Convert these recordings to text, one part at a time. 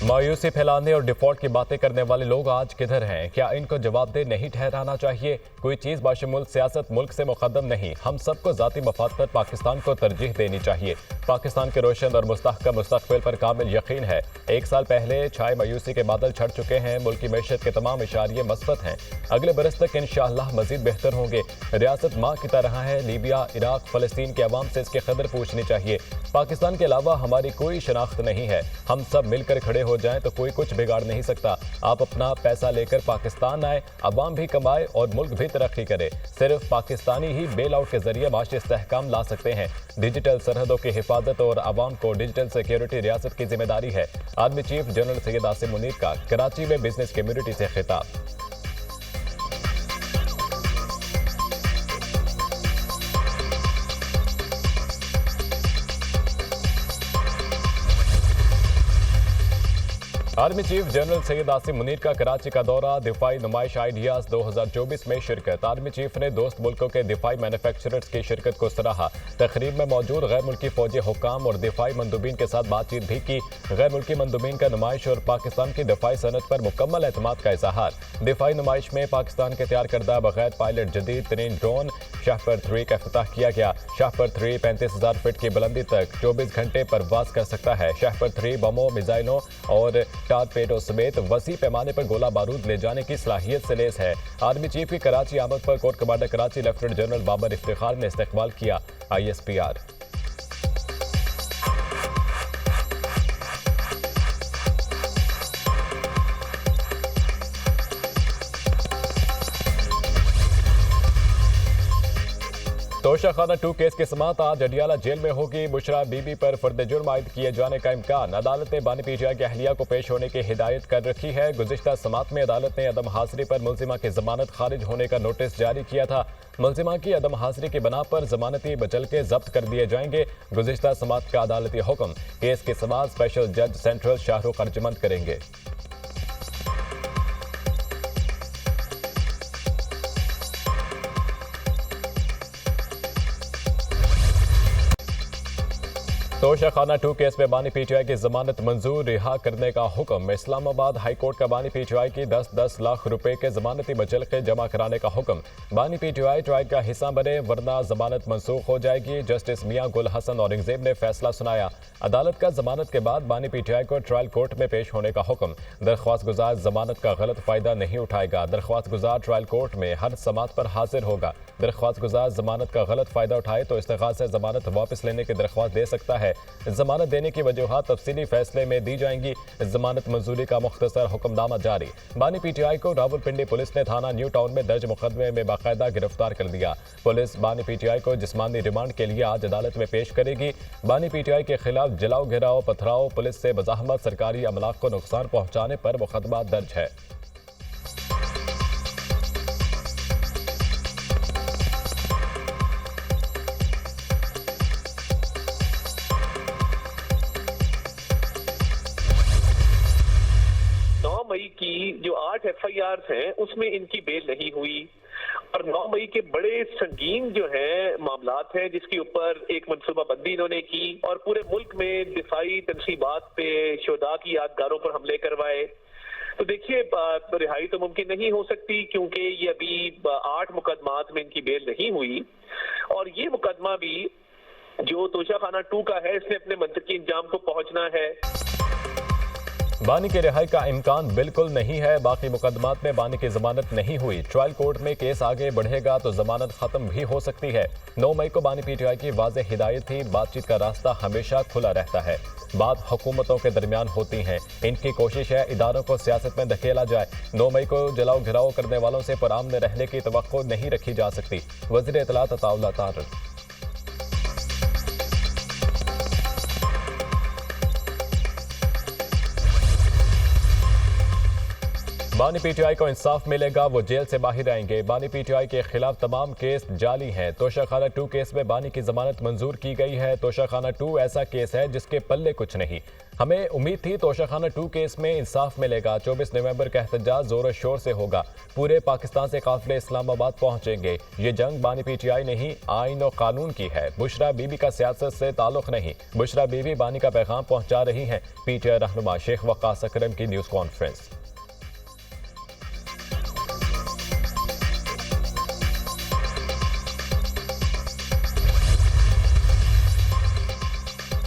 मायूसी फैलाने और डिफॉल्ट की बातें करने वाले लोग आज किधर हैं? क्या इनको जवाबदेह नहीं ठहराना चाहिए? कोई चीज़ बाशमूल सियासत मुल्क से मुकद्दम नहीं। हम सबको ज़ाती मफाद पर पाकिस्तान को तरजीह देनी चाहिए। पाकिस्तान के रोशन और मुस्तहकम मुस्तकबिल पर कामिल यकीन है। 1 साल पहले छाए मायूसी के बादल छट चुके हैं। मुल्क की मैशत के तमाम इशारे मस्बत हैं। अगले बरस तक इंशाअल्लाह मजीद बेहतर होंगे। रियासत माँ की तरह है। लीबिया, इराक, फलस्तीन के अवाम से इसकी कदर पूछनी चाहिए। पाकिस्तान के अलावा हमारी कोई शनाख्त नहीं है। हम सब मिलकर खड़े हो जाएं तो कोई कुछ बिगाड़ नहीं सकता। आप अपना पैसा लेकर पाकिस्तान आए, अवाम भी कमाए और मुल्क भी तरक्की करे। सिर्फ पाकिस्तानी ही बेल आउट के जरिए माशी इस्तेहकाम ला सकते हैं। डिजिटल सरहदों की हिफाजत और अवाम को डिजिटल सिक्योरिटी रियासत की जिम्मेदारी है। Army chief general Syed Asim Munir का कराची में बिजनेस कम्युनिटी से खिताब। Army chief general Syed Asim Munir का कराची का दौरा। दिफाई नुमाइश आइडियाज 2024 में शिरकत। आर्मी चीफ ने दोस्त मुल्कों के दिफाई मैन्युफैक्चरर्स की शिरकत को सराहा। तकरीब में मौजूद गैर मुल्की फौजी हुक्काम और दिफाई मंदूबीन के साथ बातचीत भी की। गैर मुल्की मंदूबीन का नुमाइश और पाकिस्तान की दिफाई सनत पर मुकम्मल एतमाद का इजहार। दिफाई नुमाइश में पाकिस्तान के तैयार करदा बगैर पायलट जदीद तरीन ड्रोन शाहपर 3 का इफ्तिताह किया गया। शाहपर 3 35,000 फीट की बुलंदी तक 24 घंटे परवाज कर सकता है। शाहपर 3 बमों, मिसाइलों और टारपेडो समेत वसी पैमाने पर गोला बारूद ले जाने की सलाहियत से लेस है। आर्मी चीफ की कराची आमद पर core commander Karachi lieutenant general Babar Iftikhar ने इस्तकबाल किया। ISPR तोशाखाना 2 केस की समाअत आज अडियाला जेल में होगी। बुशरा बीबी पर फर्द जुर्म आयद किए जाने का इम्कान। अदालत ने बानी PTI की अहलिया को पेश होने की हिदायत कर रखी है। गुज़िश्ता समाअत में अदालत ने अदम हाजिरी पर मुल्जिमा की जमानत खारिज होने का नोटिस जारी किया था। मुल्जिमा की अदम हाजिरी की बना पर जमानती बचल के जब्त कर दिए जाएंगे। गुज़िश्ता समाअत का अदालती हुक्म। केस की समाअत स्पेशल जज सेंट्रल शाहरुख अर्जमंद करेंगे। तोशाखाना 2 केस में बानी PTI की जमानत मंजूर, रिहा करने का हुक्म। इस्लामाबाद हाई कोर्ट का बानी PTI की 10-10 लाख रुपए के जमानती बचलके जमा कराने का हुक्म। बानी PTI ट्रायल का हिस्सा बने वरना जमानत मनसूख हो जाएगी। जस्टिस मियां गुल हसन औरंगजेब ने फैसला सुनाया। अदालत का जमानत के बाद बानी PTI को ट्रायल कोर्ट में पेश होने का हुक्म। दरख्वास्त गुजार जमानत का गलत फायदा नहीं उठाएगा। दरख्वास्त गुजार ट्रायल कोर्ट में हर समात पर हाजिर होगा। दरख्वास्त गुजार जमानत का गलत फायदा उठाए तो इस्तिगास से जमानत वापस लेने की दरख्वास्त दे सकता है। जमानत देने की वजूहात तफसीली फैसले में दी जाएंगी। जमानत मंजूरी का मुख्तसर हुक्मनामा जारी। बानी PTI को रावलपिंडी पुलिस ने थाना न्यू टाउन में दर्ज मुकदमे में बाकायदा गिरफ्तार कर दिया। पुलिस बानी PTI को जिस्मानी रिमांड के लिए आज अदालत में पेश करेगी। बानी PTI के खिलाफ जलाओ, घेराव, पथराव, पुलिस से बज़ाहमत सरकारी अमलाक को नुकसान पहुंचाने पर मुकदमा दर्ज है। मई की जो 8 FIRs हैं उसमें इनकी बेल नहीं हुई और 9 मई के बड़े संगीन जो है मामलात हैं जिसके ऊपर एक मनसूबाबंदी इन्होंने की और पूरे मुल्क में दिफाई तनसीबात पे शोदा की यादगारों पर हमले करवाए। तो देखिए रिहाई तो मुमकिन नहीं हो सकती क्योंकि ये अभी 8 मुकदमात में इनकी बेल नहीं हुई और ये मुकदमा भी जो तोशाखाना 2 का है इसने अपने मंतकी इंजाम को पहुंचना है। बानी की रिहाई का इम्कान बिल्कुल नहीं है। बाकी मुकदमात में बानी की जमानत नहीं हुई। ट्रायल कोर्ट में केस आगे बढ़ेगा तो जमानत खत्म भी हो सकती है। 9 मई को बानी PTI की वाज़ेह हिदायत थी, बातचीत का रास्ता हमेशा खुला रहता है। बात हुकूमतों के दरमियान होती है। इनकी कोशिश है इदारों को सियासत में धकेला जाए। 9 मई को जलाओ घिराव करने वालों से पुरअमन रहने की तवक्को नहीं रखी जा सकती। वज़ीर इत्तलात अताउल्लाह तारर। बानी पीटीआई को इंसाफ मिलेगा, वो जेल से बाहर आएंगे। बानी पीटीआई के खिलाफ तमाम केस जाली हैं। तोशाखाना 2 केस में बानी की जमानत मंजूर की गई है। तोशाखाना 2 ऐसा केस है जिसके पल्ले कुछ नहीं। हमें उम्मीद थी तोशाखाना 2 केस में इंसाफ मिलेगा। 24 नवंबर का एहतजाज जोर शोर से होगा। पूरे पाकिस्तान से काफिले इस्लामाबाद पहुंचेंगे। ये जंग बानी पीटीआई नहीं, आइन और कानून की है। बुशरा बीबी का सियासत से ताल्लुक नहीं। बुशरा बीबी बानी का पैगाम पहुंचा रही हैं। पीटीआई रहनुमा शेख वक्कास अकरम की न्यूज कॉन्फ्रेंस।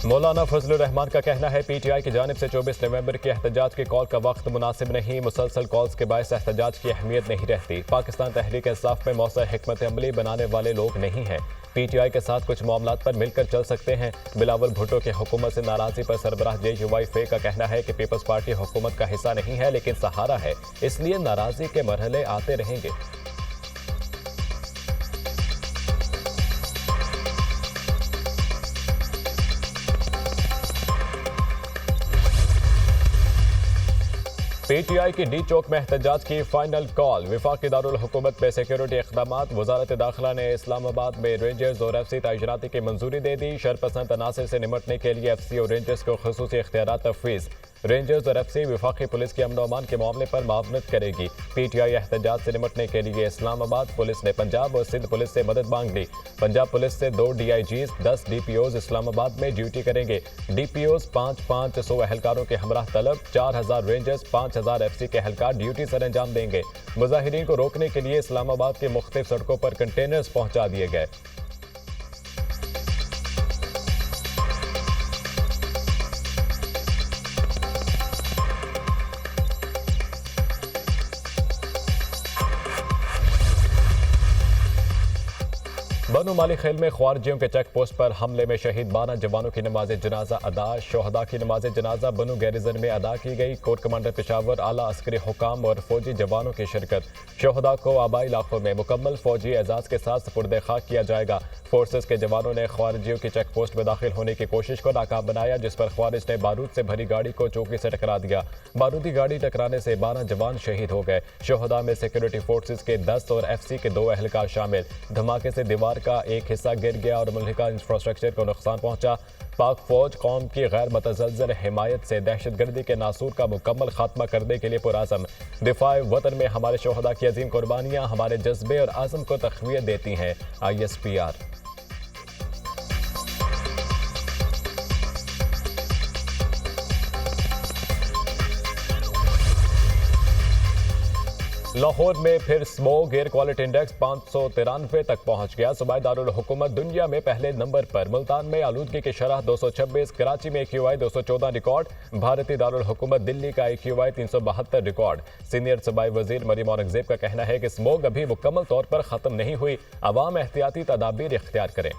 मौलाना फजलुर रहमान का कहना है पीटीआई की जानिब से 24 नवंबर के एहतजाज के कॉल का वक्त मुनासिब नहीं। मुसलसल कॉल्स के बायस एहतजाज की अहमियत नहीं रहती। पाकिस्तान तहरीक इंसाफ में मौसर हिकमत अमली बनाने वाले लोग नहीं हैं। पीटीआई के साथ कुछ मामलात पर मिलकर चल सकते हैं। बिलावल भुट्टो की हुकूमत से नाराजगी पर सरबराह JUI का कहना है कि पीपल्स पार्टी हुकूमत का हिस्सा नहीं है लेकिन सहारा है, इसलिए नाराजगी के मरहले आते रहेंगे। पीटीआई की डी चौक में एहतजाज की फाइनल कॉल। विफाकी दारुल हुकूमत में सिक्योरिटी इक़दामात। वजारत दाखिला ने इस्लामाबाद में रेंजर्स और FC तैनाती की मंजूरी दे दी। शरपसंद अनासर से निमटने के लिए FC और रेंजर्स को खुसूसी इख्तियारात तफवीज़। रेंजर्स और FC विफाकी पुलिस के अमन अमान के मामले पर मावनत करेगी। पीटीआई एहतजाज से निमटने के लिए इस्लामाबाद पुलिस ने पंजाब और सिंध पुलिस से मदद मांग ली। पंजाब पुलिस से 2 DIGs 10 DPOs इस्लामाबाद में ड्यूटी करेंगे। DPOs 500 एहलकारों के हमराह तलब। 4000 रेंजर्स 5000 FC के एहलकार ड्यूटी सर अंजाम देंगे। मुजाहिरीन को रोकने के लिए इस्लामाबाद के मुख्तलिफ सड़कों पर कंटेनर्स पहुंचा दिए गए। बनु माली खेल में ख्वारिजियों के चेक पोस्ट पर हमले में शहीद 12 जवानों की नमाज जनाजा अदा। शोहदा की नमाज जनाजा बनु गैरिजन में अदा की गई। कोर कमांडर पेशावर, आला अस्करी हुकाम और फौजी जवानों की शिरकत। शोहदा को आबाई इलाकों में मुकम्मल फौजी एजाज के साथ सुपुर्द खाक किया जाएगा। फोर्सेस के जवानों ने ख्वारिजियों की चेक पोस्ट में दाखिल होने की कोशिश को नाकाम बनाया, जिस पर ख्वारिज ने बारूद से भरी गाड़ी को चौकी से टकरा दिया। बारूदी गाड़ी टकराने से 12 जवान शहीद हो गए। शोहदा में सिक्योरिटी फोर्सेस के 10 और FC के 2 एहलकार शामिल। धमाके से दीवार का एक हिस्सा गिर गया और मुल्का इंफ्रास्ट्रक्चर को नुकसान पहुंचा। पाक फौज कौम की गैर मतज़ल्ज़ल हिमायत से दहशतगर्दी के नासूर का मुकम्मल खात्मा करने के लिए पुरअज़म। दिफाए वतन में हमारे शोहदा की अजीम कुर्बानियां हमारे जज्बे और आज़म को तक़वियत देती हैं। ISPR। लाहौर में फिर स्मोग एयर क्वालिटी इंडेक्स 593 तक पहुंच गया। सूबाई दारुल हुकूमत दुनिया में पहले नंबर पर। मुल्तान में आलूदगी की शरह 226, कराची में AQI 214 रिकॉर्ड। भारतीय दारुल हुकूमत दिल्ली का AQI 372 रिकॉर्ड। सीनियर सूबाई वजीर मरीम औरंगजेब का कहना है कि स्मोग अभी मुकम्मल तौर पर खत्म नहीं हुई, अवाम एहतियाती तदाबीर इख्तियार करें।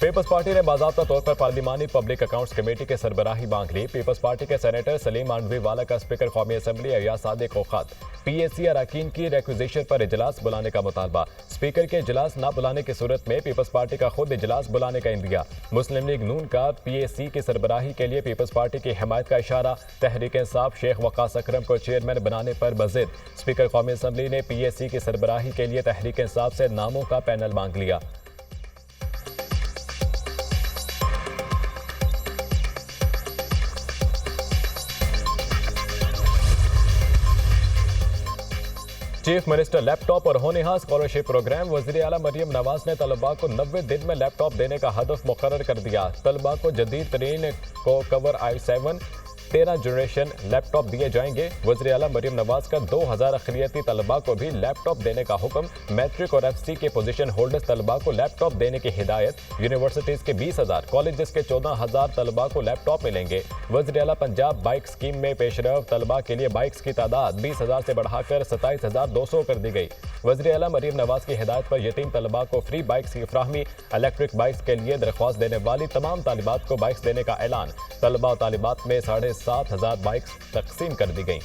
पीपल्स पार्टी ने बाज़ाब्ता तौर पर पार्लिमानी पब्लिक अकाउंट्स कमेटी के सरबराही मांग ली। पीपल्स पार्टी के सेनेटर सलीम आंडवीवाला का स्पीकर कौमी असम्बली अय्याज सादिक को खत। PAC अरकान की रिक्विजिशन पर इजलास बुलाने का मुतालबा। स्पीकर के इजलास न बुलाने की सूरत में पीपल्स पार्टी का खुद इजलास बुलाने का इंदिया। मुस्लिम लीग नून का PAC की सरबराही के लिए पीपल्स पार्टी की हिमायत का इशारा। तहरीक इंसाफ शेख वक्कास अकरम को चेयरमैन बनाने पर बज़िद। स्पीकर कौमी असम्बली ने PAC की सरबराही के लिए तहरीक इंसाफ से नामों का पैनल मांग लिया। चीफ मिनिस्टर लैपटॉप और होनहार स्कॉलरशिप प्रोग्राम। वज़ीर आला मरियम नवाज ने तलबा को 90 दिन में लैपटॉप देने का हदफ मुकर्रर कर दिया। तलबा को जदीद तरीन को कवर i7 13 जनरेशन लैपटॉप दिए जाएंगे। वज़ीर आला मरियम नवाज का 2000 अक़लियती तलबा को भी लैपटॉप देने का हुक्म। मैट्रिक और FC के पोजीशन होल्डर्स तलबा को लैपटॉप देने की हिदायत। यूनिवर्सिटीज़ के 20,000, कॉलेजेस के 14,000 तलबा को लैपटॉप मिलेंगे। वज़ीर आला पंजाब बाइक स्कीम में पेशरफ। तलबा के लिए बाइक्स की तादाद 20,000 से बढ़ाकर 27,200 कर दी गई। वज़ीर आला मरियम नवाज की हिदायत पर यतीम तलबा को फ्री बाइक्स की फ्राहमी। इलेक्ट्रिक बाइक्स के लिए दरख्वास्त देने वाली तमाम तालिबात को बाइक्स देने का ऐलान। तलबा और तालिबात में 7,500 बाइक्स तकसीम कर दी गई।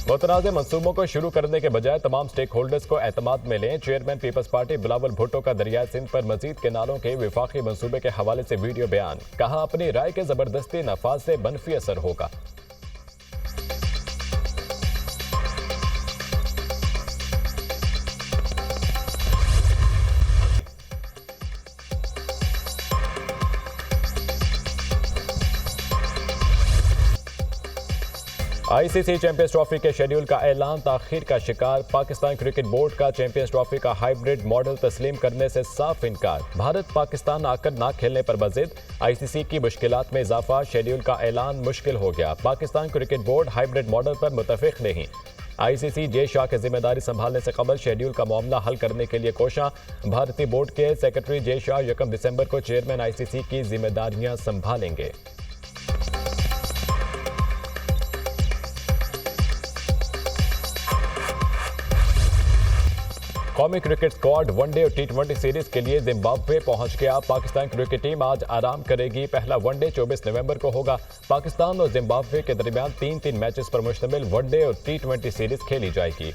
मुतनाज़ मंसूबों को शुरू करने के बजाय तमाम स्टेक होल्डर्स को एतमाद में लें। चेयरमैन पीपल्स पार्टी बिलावल भुट्टो का दरियाई सिंध पर मजीद केनालों के विफाकी मंसूबे के हवाले से वीडियो बयान। कहा, अपनी राय के जबरदस्ती नफाज से मनफी असर होगा। आईसीसी चैंपियंस ट्रॉफी के शेड्यूल का ऐलान ताखीर का शिकार। पाकिस्तान क्रिकेट बोर्ड का चैंपियंस ट्रॉफी का हाइब्रिड मॉडल तस्लीम करने से साफ इनकार। भारत पाकिस्तान आकर ना खेलने पर मजिद आईसीसी की मुश्किलात में इजाफा। शेड्यूल का ऐलान मुश्किल हो गया। Pakistan cricket board hybrid model पर मुतफिक नहीं। आईसीसी जे शाह की जिम्मेदारी संभालने से कबल शेड्यूल का मामला हल करने के लिए कोशा। भारतीय बोर्ड के सेक्रेटरी जे शाह 1 दिसंबर को चेयरमैन आईसीसी की जिम्मेदारियां संभालेंगे। कौमी क्रिकेट स्क्वाड वनडे और टी20 सीरीज के लिए जिम्बाब्वे पहुंच गया। पाकिस्तान क्रिकेट टीम आज आराम करेगी। पहला वनडे 24 नवंबर को होगा। पाकिस्तान और जिम्बाब्वे के दरमियान 3 मैचेस पर मुश्तमिल वनडे और टी20 सीरीज खेली जाएगी।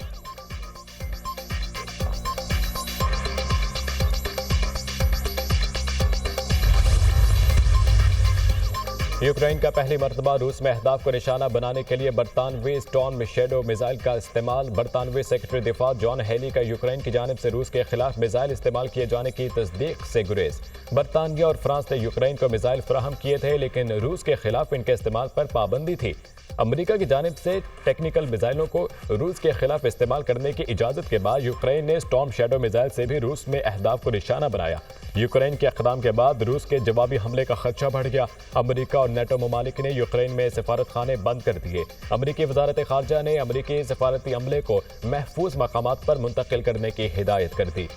यूक्रेन का पहली मरतबा रूस में अहदाफ को निशाना बनाने के लिए बरतानवी स्टॉर्म शैडो मिसाइल का इस्तेमाल। बरतानवी सेक्रेटरी दिफा जॉन हेली का यूक्रेन की जानिब से रूस के खिलाफ मिसाइल इस्तेमाल किए जाने की तस्दीक से गुरेज। बरतानिया और फ्रांस ने यूक्रेन को मिसाइल फराहम किए थे, लेकिन रूस के खिलाफ इनके इस्तेमाल पर पाबंदी थी। अमेरिका की जानिब से टेक्निकल मिसाइलों को रूस के खिलाफ इस्तेमाल करने की इजाज़त के बाद यूक्रेन ने स्टॉर्म शैडो मिसाइल से भी रूस में अहदाफ को निशाना बनाया। यूक्रेन के इक़दाम के बाद रूस के जवाबी हमले का खदशा बढ़ गया। अमेरिका और नेटो ममालिक ने यूक्रेन में सफारत खाने बंद कर दिए। अमेरिकी वजारत खारजा ने अमेरिकी सफारती अमले को महफूज मकामात पर मुंतकिल करने की हिदायत कर दी।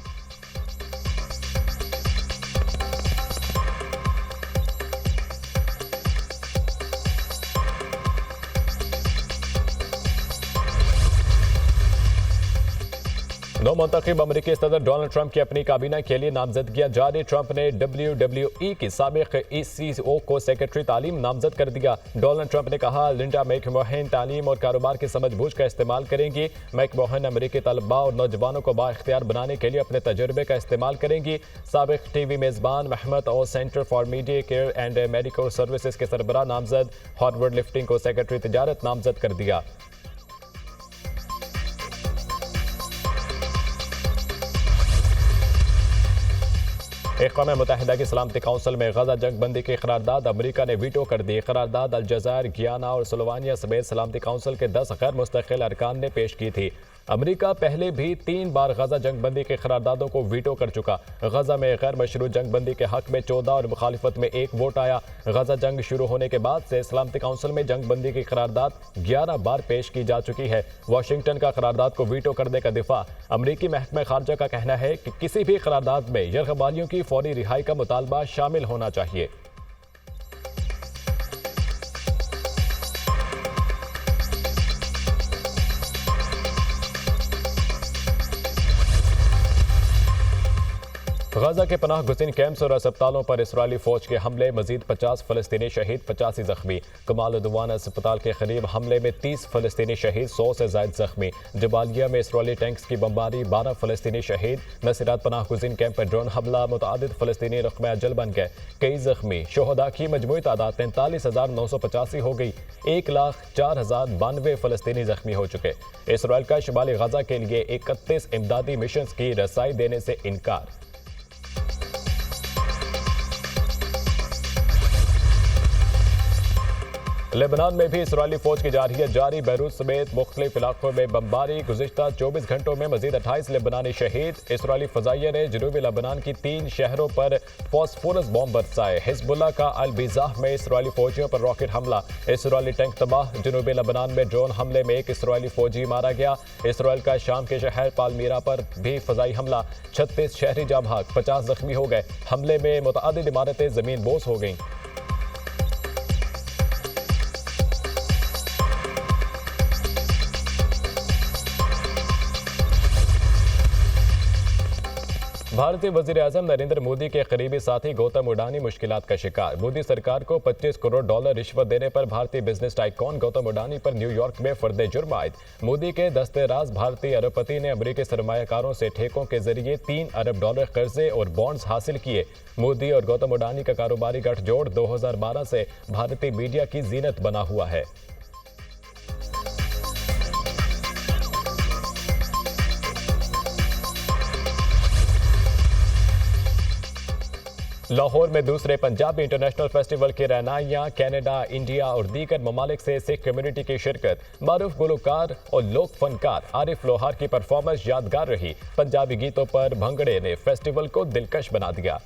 नौ मुंतखब अमरीकी सदर डोनाल्ड ट्रंप की अपनी काबीना के लिए नामजदगियां जारी। ट्रंप ने WWE की साबिक ECO को सेक्रेटरी तालीम नामजद कर दिया। डोनाल्ड ट्रंप ने कहा, लिंडा मैकमोहन तालीम और कारोबार की समझबूझ का इस्तेमाल करेंगी। मैकमोहन अमरीकी तलबा और नौजवानों को बाइख्तियार बनाने के लिए अपने तजुर्बे का इस्तेमाल करेंगी। साबिक टीवी मेज़बान महमद और centre for media care and medical services के सरबराह नामजद। हार्वर्ड लिफ्टिंग को सेक्रेटरी तिजारत नामजद कर दिया। अक़वाम मुत्तहिदा की सलामती काउंसिल में गजा जंग बंदी की करारदाद अमरीका ने वीटो कर दी। करारदाद अलजायर, गियाना और स्लोवानिया समेत सलामती काउंसिल के 10 गैर मुस्तकिल अरकान ने पेश की थी। अमरीका पहले भी 3 बार गजा जंग बंदी की करारदादों को वीटो कर चुका। गजा में गैर मशरू जंग बंदी के हक में 14 और मुखालिफत में 1 वोट आया। गजा जंग शुरू होने के बाद से सलामती काउंसिल में जंग बंदी की करारदाद 11 बार पेश की जा चुकी है। वाशिंगटन का करारदाद को वीटो करने का दिफा। अमरीकी महकमा खारजा का कहना है कि किसी भी करारदाद में यरगबालियों की फौरी रिहाई का मुतालबा शामिल होना चाहिए। गजा के पनाह गुज़ीन कैंप्स और अस्पतालों पर इसराइली फौज के हमले, मजीद 50 फलस्तीनी शहीद, 85 जख्मी। कमाल उद्वान अस्पताल के करीब हमले में 30 फलस्तीनी शहीद, 100 से ज्यादा जख्मी। जबालिया में इसराइली टैंक्स की बमबारी, 12 फलस्तीनी शहीद। नसीरात पनाह गुज़ीन कैंप पर ड्रोन हमला, मुतअद्दिद फलस्तीनी रक़्म अजल बन गए, कई जख्मी। शोहदा की मजमूई तादाद 43,985 हो गई। 1,04,092 फलस्तीनी जख्मी हो चुके। इसराइल का शुमाली गजा के लिए 31 इमदादी मिशन की रसाई देने से इनकार। लेबनान में भी इसराइली फौज की जारहियत जारी। बैरूत समेत मुख्तलिफ इलाकों में बमबारी। गुज़िश्ता 24 घंटों में मजीद 28 लेबनानी शहीद। इसराइली फ़ज़ाइया ने जनूबी लेबनान की 3 शहरों पर फॉस्फोरस बॉम्ब बरसाए। हिज़्बुल्लाह का अल-बिज़ाह में इसराइली फौजियों पर रॉकेट हमला। इसराइली टैंक तबाह। जनूबी लेबनान में ड्रोन हमले में 1 इसराइली फौजी मारा गया। इसराइल का शाम के शहर पालमीरा पर भी फ़ज़ाई हमला। 36 शहरी जाँ भाग, 50 जख्मी हो गए। हमले में मुतअद्दिद इमारतें ज़मीन बोस हो गईं। भारतीय वजीर आजम नरेंद्र मोदी के करीबी साथी गौतम अडानी मुश्किलात का शिकार। मोदी सरकार को $25 करोड़ रिश्वत देने पर भारतीय बिजनेस टाइकॉन गौतम अडानी पर न्यूयॉर्क में फर्द जुर्म आयद। मोदी के दस्तेराज भारतीय अरबपति ने अमेरिकी सरमायाकारों से ठेकों के जरिए $3 अरब कर्जे और बॉन्ड्स हासिल किए। मोदी और गौतम अडानी का कारोबारी गठजोड़ 2012 से भारतीय मीडिया की जीनत बना हुआ है। लाहौर में दूसरे पंजाबी इंटरनेशनल फेस्टिवल की रहनाइयां, कनाडा, इंडिया और दीगर ममालिक से सिख कम्युनिटी की शिरकत। मारूफ गुलकार और लोक फनकार आरिफ लोहार की परफॉर्मेंस यादगार रही। पंजाबी गीतों पर भंगड़े ने फेस्टिवल को दिलकश बना दिया।